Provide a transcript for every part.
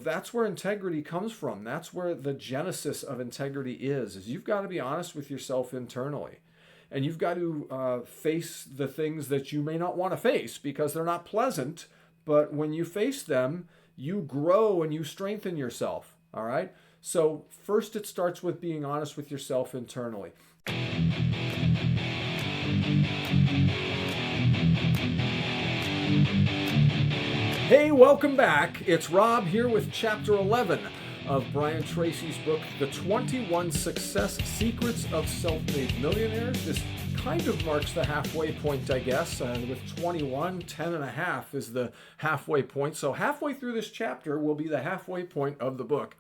That's where integrity comes from. That's where the genesis of integrity is you've got to be honest with yourself internally. And you've got to face the things that you may not want to face because they're not pleasant. But when you face them, you grow and you strengthen yourself. All right? So, first, it starts with being honest with yourself internally. Hey, welcome back. It's Rob here with Chapter 11 of Brian Tracy's book, The 21 Success Secrets of Self-Made Millionaires. This kind of marks the halfway point, I guess. With 21, 10 and a half is the halfway point. So halfway through this chapter will be the halfway point of the book,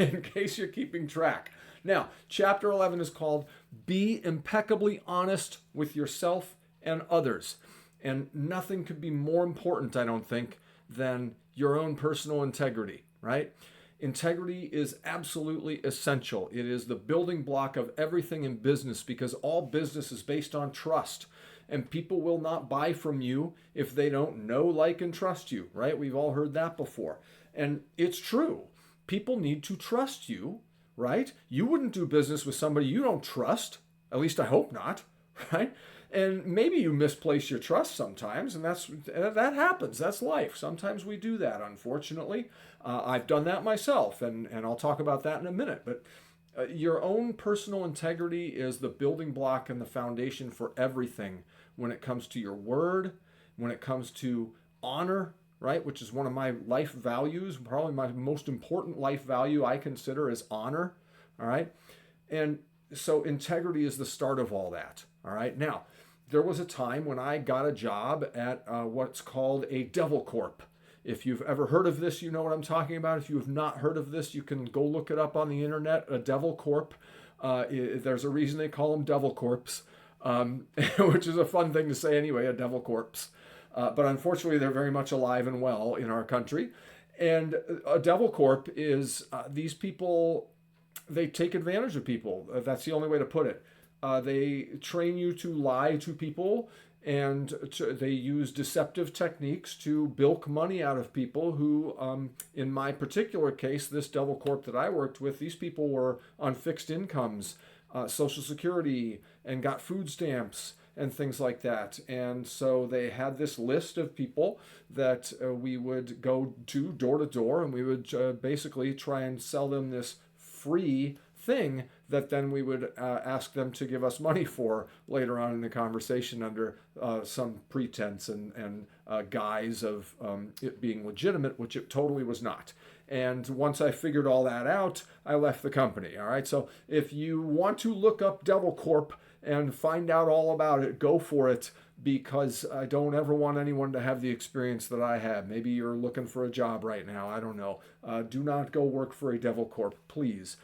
in case you're keeping track. Now, Chapter 11 is called Be Impeccably Honest with Yourself and Others. And nothing could be more important, I don't think, than your own personal integrity, right? Integrity is absolutely essential. It is the building block of everything in business because all business is based on trust. And people will not buy from you if they don't know, like, and trust you, right? We've all heard that before. And it's true. People need to trust you, right? You wouldn't do business with somebody you don't trust. At least I hope not, right? And maybe you misplace your trust sometimes, and that happens. That's life. Sometimes we do that, unfortunately. I've done that myself, and I'll talk about that in a minute. But your own personal integrity is the building block and the foundation for everything when it comes to your word, when it comes to honor, right, which is one of my life values. Probably my most important life value I consider is honor, all right? And so integrity is the start of all that, all right? Now, there was a time when I got a job at what's called a Devil Corp. If you've ever heard of this, you know what I'm talking about. If you have not heard of this, you can go look it up on the internet, a Devil Corp. There's a reason they call them Devil Corps, which is a fun thing to say anyway, a Devil Corpse. But unfortunately, they're very much alive and well in our country. And a Devil Corp is these people, they take advantage of people. That's the only way to put it. They train you to lie to people, and they use deceptive techniques to bilk money out of people who, in my particular case, this Devil Corp that I worked with, these people were on fixed incomes, Social Security, and got food stamps and things like that. And so they had this list of people that we would go to door, and we would basically try and sell them this free thing that then we would ask them to give us money for later on in the conversation under some pretense and guise of it being legitimate, which it totally was not. And once I figured all that out, I left the company. All right. So if you want to look up Devil Corp and find out all about it, go for it, because I don't ever want anyone to have the experience that I had. Maybe you're looking for a job right now. I don't know. Do not go work for a Devil Corp, please.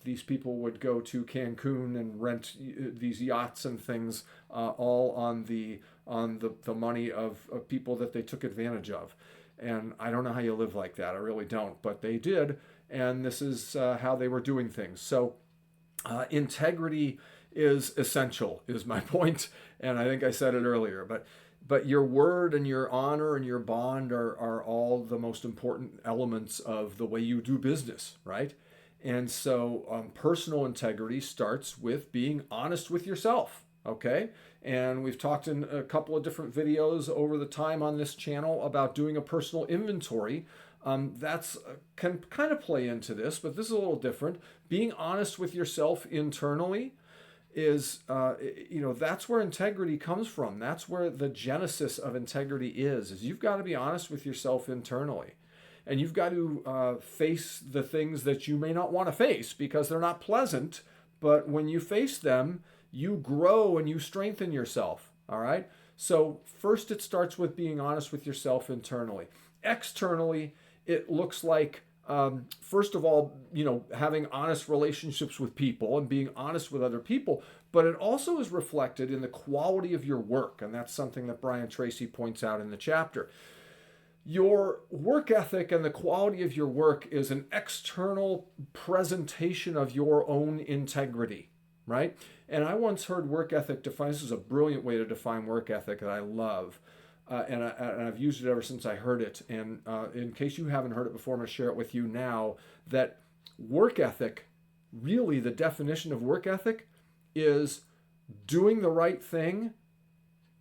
These people would go to Cancun and rent these yachts and things, all on the money of people that they took advantage of. And I don't know how you live like that. I really don't. But they did, and this is how they were doing things. So integrity is essential, is my point. And I think I said it earlier. But your word and your honor and your bond are all the most important elements of the way you do business, right? And so personal integrity starts with being honest with yourself, okay? And we've talked in a couple of different videos over the time on this channel about doing a personal inventory. That's can kind of play into this, but this is a little different. Being honest with yourself internally is, that's where integrity comes from. That's where the genesis of integrity is you've got to be honest with yourself internally. And you've got to face the things that you may not want to face because they're not pleasant. But when you face them, you grow and you strengthen yourself. All right. So first, it starts with being honest with yourself internally. Externally, it looks like, first of all, having honest relationships with people and being honest with other people. But it also is reflected in the quality of your work. And that's something that Brian Tracy points out in the chapter. Your work ethic and the quality of your work is an external presentation of your own integrity, right? And I once heard work ethic defined. This is a brilliant way to define work ethic that I love. and I've used it ever since I heard it. And in case you haven't heard it before, I'm going to share it with you now, that work ethic, really the definition of work ethic is doing the right thing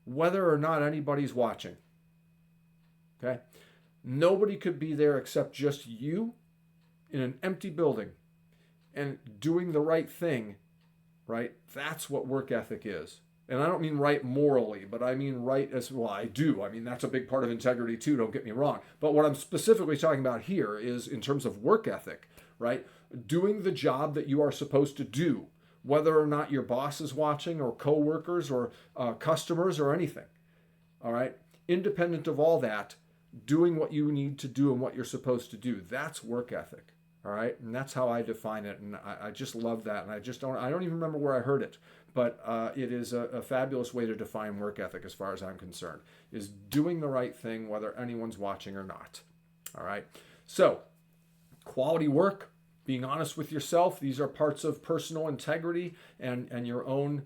whether or not anybody's watching. Okay? Nobody could be there except just you in an empty building and doing the right thing, right? That's what work ethic is. And I don't mean right morally, but I mean right as well. I do. I mean, that's a big part of integrity too, don't get me wrong. But what I'm specifically talking about here is in terms of work ethic, right? Doing the job that you are supposed to do, whether or not your boss is watching or coworkers or customers or anything, all right? Independent of all that, doing what you need to do and what you're supposed to do. That's work ethic, all right? And that's how I define it. And I just love that. And I don't even remember where I heard it, but it is a fabulous way to define work ethic as far as I'm concerned, is doing the right thing whether anyone's watching or not, all right? So quality work, being honest with yourself, these are parts of personal integrity and your own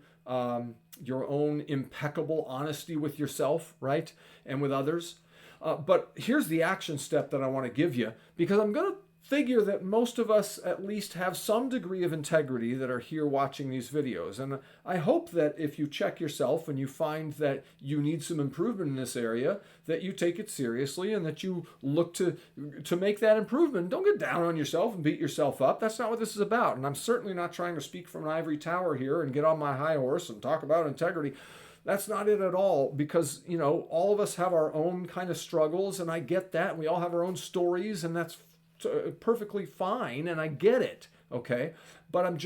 impeccable honesty with yourself, right? And with others. But here's the action step that I want to give you, because I'm going to figure that most of us at least have some degree of integrity that are here watching these videos. And I hope that if you check yourself and you find that you need some improvement in this area, that you take it seriously and that you look to make that improvement. Don't get down on yourself and beat yourself up. That's not what this is about. And I'm certainly not trying to speak from an ivory tower here and get on my high horse and talk about integrity. That's not it at all, because, you know, all of us have our own kind of struggles, and I get that. And we all have our own stories, and that's perfectly fine, and I get it, okay? But I'm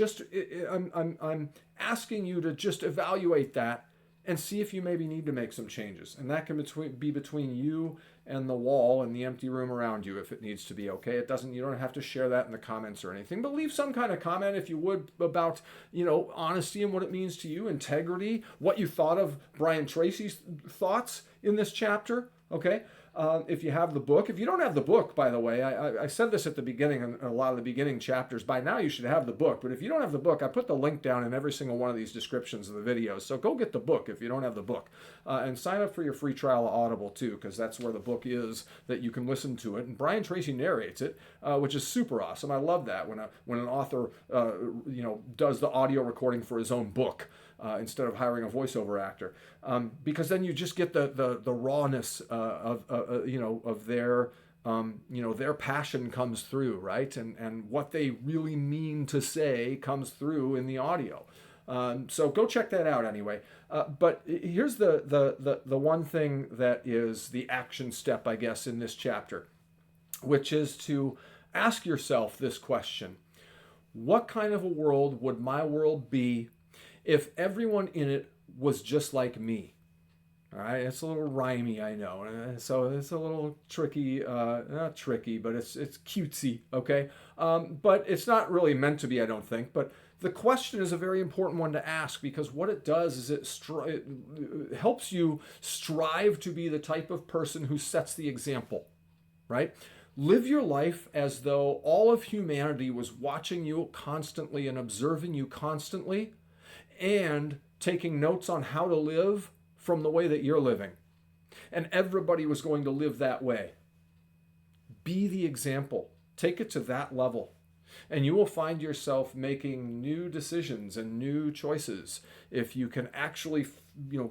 asking you to just evaluate that and see if you maybe need to make some changes. And that can be between you and the wall and the empty room around you if it needs to be, okay? You don't have to share that in the comments or anything, but leave some kind of comment if you would about, you know, honesty and what it means to you, integrity, what you thought of Brian Tracy's thoughts in this chapter, okay? If you have the book. If you don't have the book, by the way, I said this at the beginning, in a lot of the beginning chapters. By now you should have the book. But if you don't have the book, I put the link down in every single one of these descriptions of the videos. So go get the book if you don't have the book. And sign up for your free trial of Audible too, because that's where the book is, that you can listen to it. And Brian Tracy narrates it, which is super awesome. I love that when an author does the audio recording for his own book. Instead of hiring a voiceover actor, because then you just get the rawness of their passion comes through, right, and what they really mean to say comes through in the audio. So go check that out anyway. But here's the one thing that is the action step, I guess, in this chapter, which is to ask yourself this question: what kind of a world would my world be if everyone in it was just like me? All right, it's a little rhymey, I know, so it's a little tricky, not tricky, but it's cutesy, okay? But it's not really meant to be, I don't think. But the question is a very important one to ask, because what it does is it helps you strive to be the type of person who sets the example, right? Live your life as though all of humanity was watching you constantly and observing you constantly, and taking notes on how to live from the way that you're living. And everybody was going to live that way. Be the example. Take it to that level. And you will find yourself making new decisions and new choices if you can actually,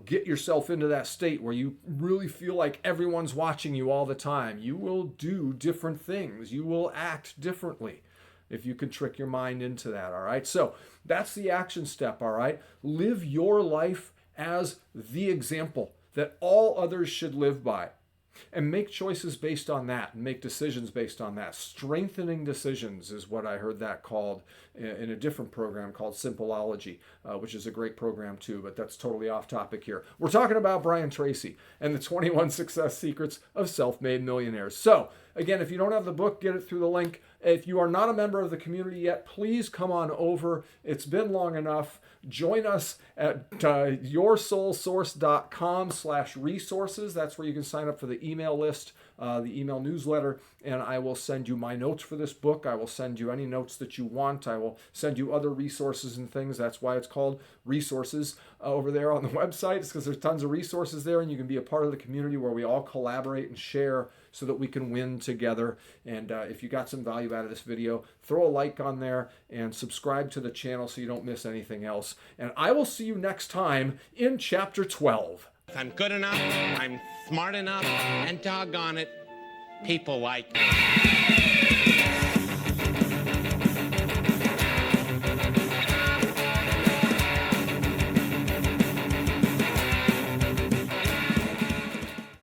get yourself into that state where you really feel like everyone's watching you all the time. You will do different things. You will act differently if you can trick your mind into that, all right? So that's the action step, all right? Live your life as the example that all others should live by, and make choices based on that, and make decisions based on that. Strengthening decisions is what I heard that called in a different program called Simpleology, which is a great program too, but that's totally off topic here. We're talking about Brian Tracy and the 21 Success Secrets of Self-Made Millionaires. So again, if you don't have the book, get it through the link. If you are not a member of the community yet, please come on over. It's been long enough. Join us at yoursoulsource.com/resources. That's where you can sign up for the email list the email newsletter, and I will send you my notes for this book. I will send you any notes that you want. I will send you other resources and things. That's why it's called resources over there on the website. It's because there's tons of resources there, and you can be a part of the community where we all collaborate and share so that we can win together. And if you got some value out of this video, throw a like on there and subscribe to the channel so you don't miss anything else. And I will see you next time in chapter 12. I'm good enough, I'm smart enough, and doggone it, people like me.